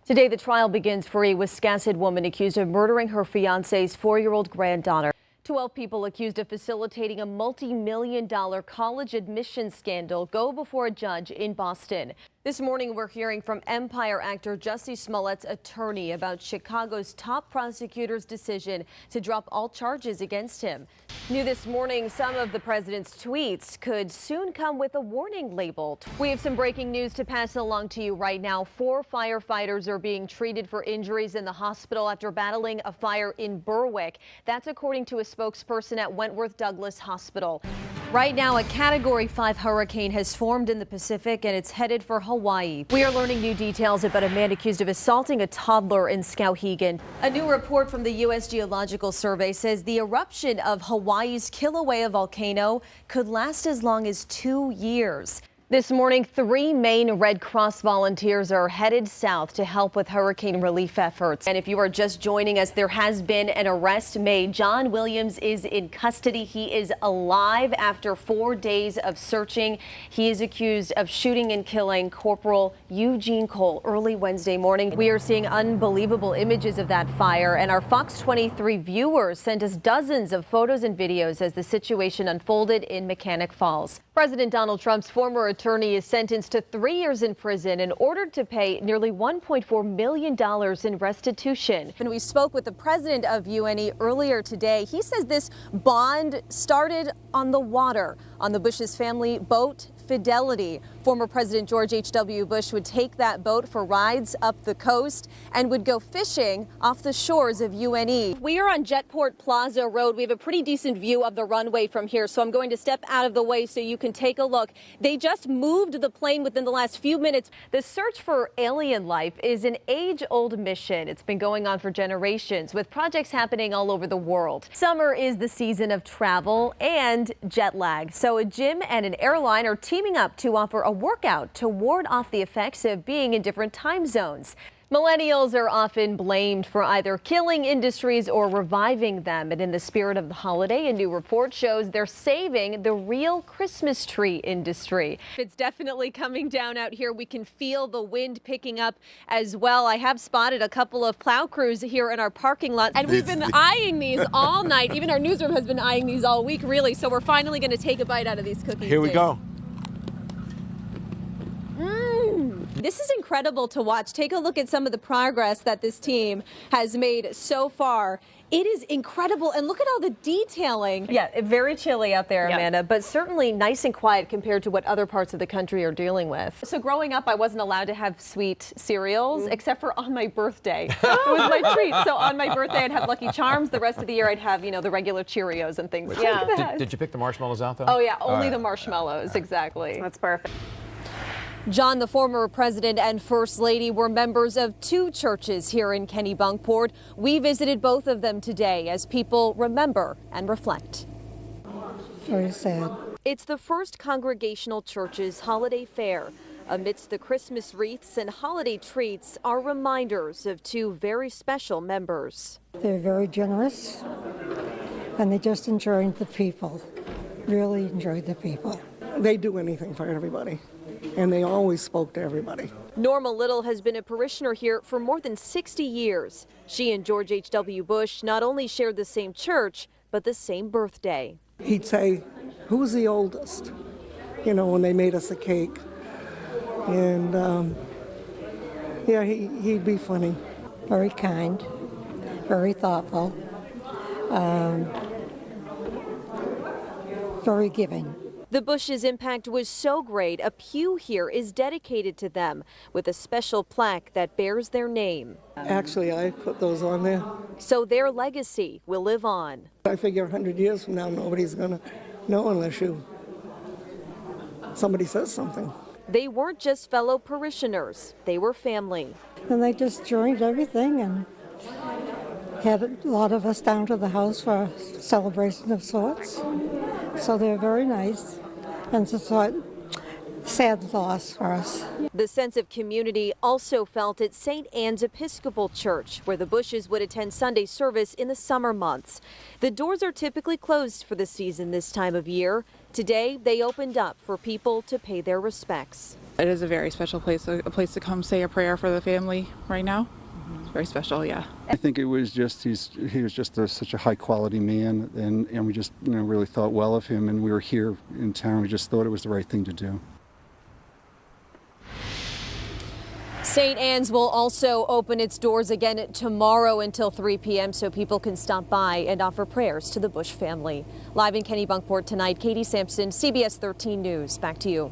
Today, the trial begins for a Wisconsin woman accused of murdering her fiance's 4-year-old granddaughter. 12 people accused of facilitating a multi-million-dollar college admissions scandal go before a judge in Boston. This morning, we're hearing from Empire actor Jussie Smollett's attorney about Chicago's top prosecutor's decision to drop all charges against him. New this morning, some of the president's tweets could soon come with a warning label. We have some breaking news to pass along to you right now. 4 firefighters are being treated for injuries in the hospital after battling a fire in Berwick. That's according to a spokesperson at Wentworth Douglas Hospital. Right now, a Category 5 hurricane has formed in the Pacific and it's headed for Hawaii. We are learning new details about a man accused of assaulting a toddler in Skowhegan. A new report from the U.S. Geological Survey says the eruption of Hawaii's Kilauea volcano could last as long as 2 years. This morning, 3 Maine Red Cross volunteers are headed south to help with hurricane relief efforts. And if you are just joining us, there has been an arrest made. John Williams is in custody. He is alive after 4 days of searching. He is accused of shooting and killing Corporal Eugene Cole early Wednesday morning. We are seeing unbelievable images of that fire, and our Fox 23 viewers sent us dozens of photos and videos as the situation unfolded in Mechanic Falls. President Donald Trump's former attorney is sentenced to 3 years in prison and ordered to pay nearly $1.4 million in restitution. And we spoke with the president of UNE earlier today. He says this bond started on the water, on the Bush's family boat Fidelity. Former President George H.W. Bush would take that boat for rides up the coast and would go fishing off the shores of UNE. We are on Jetport Plaza Road. We have a pretty decent view of the runway from here, so I'm going to step out of the way so you can take a look. They just moved the plane within the last few minutes. The search for alien life is an age-old mission. It's been going on for generations, with projects happening all over the world. Summer is the season of travel and jet lag, so a gym and an airline are teaming up to offer a workout to ward off the effects of being in different time zones. Millennials are often blamed for either killing industries or reviving them. And in the spirit of the holiday, a new report shows they're saving the real Christmas tree industry. It's definitely coming down out here. We can feel the wind picking up as well. I have spotted a couple of plow crews here in our parking lot, and we've been eyeing these all night. Even our newsroom has been eyeing these all week, really. So we're finally going to take a bite out of these cookies. Here we go. This is incredible to watch. Take a look at some of the progress that this team has made so far. It is incredible, and look at all the detailing. Yeah, very chilly out there, Amanda, but certainly nice and quiet compared to what other parts of the country are dealing with. So growing up, I wasn't allowed to have sweet cereals except for on my birthday. It was my treat. So on my birthday, I'd have Lucky Charms. The rest of the year, I'd have, the regular Cheerios and things like that. Did you pick the marshmallows out, though? Oh, yeah, only the marshmallows, exactly. That's perfect. John, the former president and first lady, were members of 2 churches here in Kennebunkport. We visited both of them today as people remember and reflect. Very sad. It's the First Congregational Church's holiday fair. Amidst the Christmas wreaths and holiday treats are reminders of 2 very special members. They're very generous, and they just enjoyed the people, really enjoyed the people. They do anything for everybody, and they always spoke to everybody. Norma Little has been a parishioner here for more than 60 years. She and George H.W. Bush not only shared the same church, but the same birthday. He'd say, "Who's the oldest?" When they made us a cake. And he'd be funny. Very kind, very thoughtful, very giving. The Bush's impact was so great, a pew here is dedicated to them with a special plaque that bears their name. Actually, I put those on there. So their legacy will live on. I figure 100 years from now, nobody's going to know unless somebody says something. They weren't just fellow parishioners, they were family. And they just joined everything and had a lot of us down to the house for a celebration of sorts. So they're very nice, and it's a sad loss for us. The sense of community also felt at St. Anne's Episcopal Church, where the Bushes would attend Sunday service in the summer months. The doors are typically closed for the season this time of year. Today, they opened up for people to pay their respects. It is a very special place, a place to come say a prayer for the family right now. It's very special, yeah. I think it was just he was just such a high quality man, and we just really thought well of him, and we were here in town. We just thought it was the right thing to do. St. Anne's will also open its doors again tomorrow until 3 p.m. so people can stop by and offer prayers to the Bush family. Live in Kennebunkport tonight, Katie Sampson, CBS 13 News. Back to you.